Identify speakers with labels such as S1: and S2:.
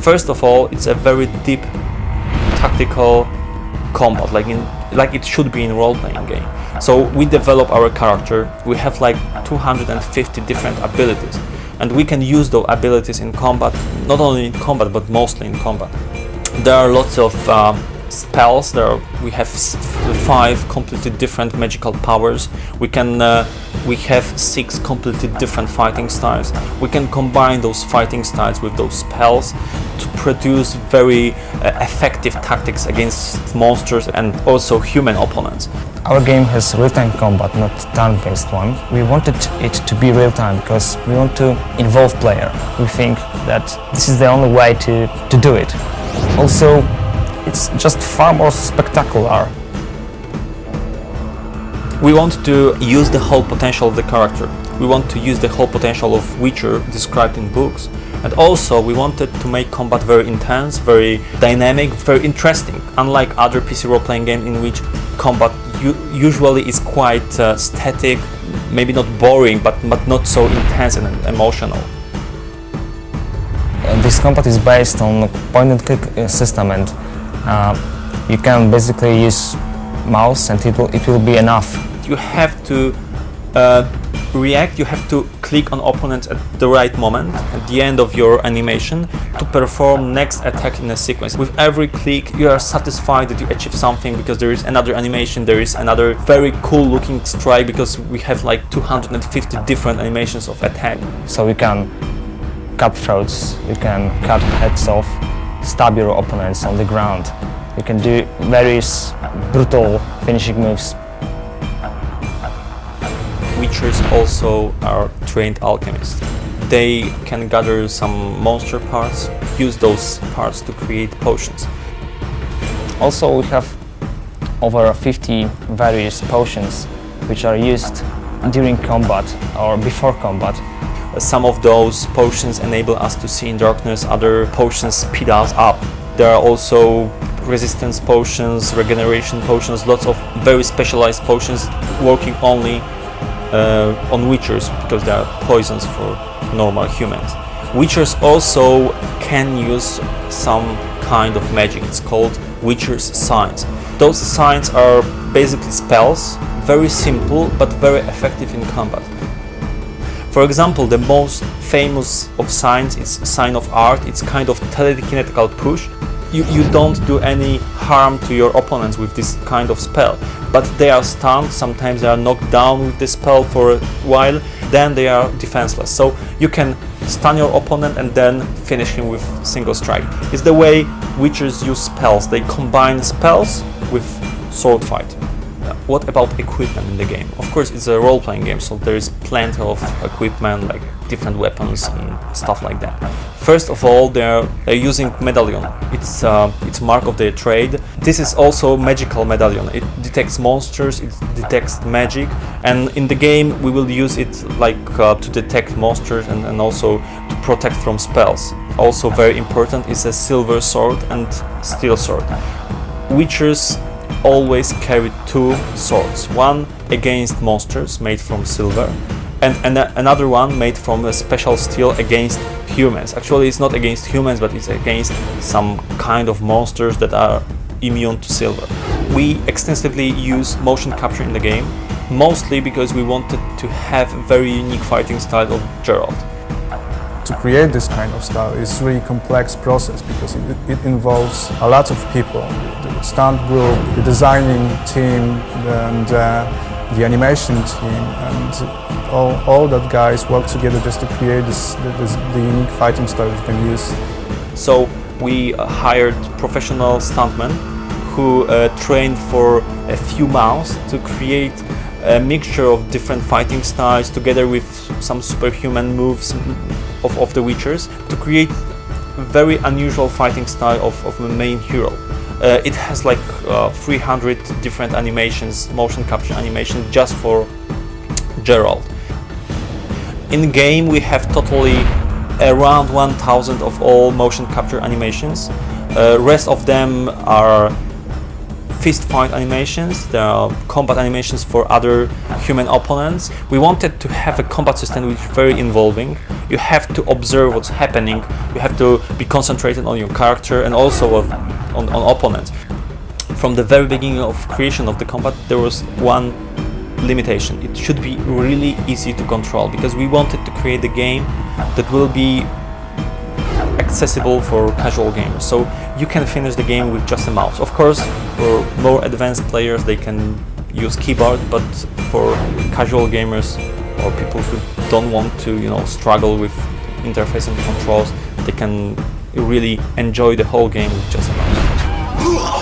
S1: First of all, it's a very deep tactical combat, like it should be in role-playing game. So we develop our character. We have like 250 different abilities, and we can use those abilities in combat, not only in combat but mostly in combat. There are lots of spells. We have 5 completely different magical powers. We have 6 completely different fighting styles. We can combine those fighting styles with those spells to produce very effective tactics against monsters and also human opponents.
S2: Our game has real-time combat, not turn-based one. We wanted it to be real-time because we want to involve player. We think that this is the only way to do it. Also, it's just far more spectacular.
S1: We want to use the whole potential of the character. We want to use the whole potential of Witcher described in books. And also we wanted to make combat very intense, very dynamic, very interesting. Unlike other PC role-playing games in which combat usually is quite static, maybe not boring, but not so intense and emotional.
S2: This combat is based on point-and-click system, and you can basically use mouse and it will be enough.
S1: You have to react, you have to click on opponents at the right moment, at the end of your animation, to perform next attack in a sequence. With every click you are satisfied that you achieve something because there is another animation, there is another very cool looking strike, because we have like 250 different animations of attack.
S2: So we can cut throats, you can cut heads off, stab your opponents on the ground. You can do various brutal finishing moves.
S1: Witchers also are trained alchemists. They can gather some monster parts, use those parts to create potions.
S2: Also, we have over 50 various potions which are used during combat or before combat.
S1: Some of those potions enable us to see in darkness, other potions speed us up. There are also resistance potions, regeneration potions, lots of very specialized potions working only on Witchers, because they are poisons for normal humans. Witchers also can use some kind of magic. It's called Witcher's signs. Those signs are basically spells, very simple but very effective in combat. For example, the most famous of signs is Sign of Art. It's kind of telekinetical push. You don't do any harm to your opponents with this kind of spell, but they are stunned, sometimes they are knocked down with this spell for a while, then they are defenseless. So you can stun your opponent and then finish him with single strike. It's the way Witchers use spells. They combine spells with sword fight. What about equipment in the game? Of course, it's a role-playing game, so there is plenty of equipment, like different weapons and stuff like that. First of all, they're using medallion. It's mark of their trade. This is also magical medallion. It detects monsters, it detects magic, and in the game we will use it like to detect monsters and also to protect from spells. Also very important is a silver sword and steel sword. Witchers always carry 2 swords, one against monsters made from silver and another one made from a special steel against humans. Actually, it's not against humans, but it's against some kind of monsters that are immune to silver. We extensively use motion capture in the game, mostly because we wanted to have a very unique fighting style of Geralt.
S3: To create this kind of style is a really complex process because it involves a lot of people. The stunt group, the designing team, and the animation team, and all that guys work together just to create the unique fighting style you can use.
S1: So we hired professional stuntmen who trained for a few months to create a mixture of different fighting styles together with some superhuman moves of the Witchers to create a very unusual fighting style of the main hero. It has like 300 different animations, motion capture animations just for Geralt. In game we have totally around 1000 of all motion capture animations. Rest of them are fist fight animations, there are combat animations for other human opponents. We wanted to have a combat system which is very involving. You have to observe what's happening, you have to be concentrated on your character and also on opponents. From the very beginning of creation of the combat, there was one limitation. It should be really easy to control, because we wanted to create a game that will be accessible for casual gamers, so you can finish the game with just a mouse. Of course, for more advanced players they can use keyboard, but for casual gamers or people who don't want to, struggle with interfacing the controls, they can really enjoy the whole game with just a mouse.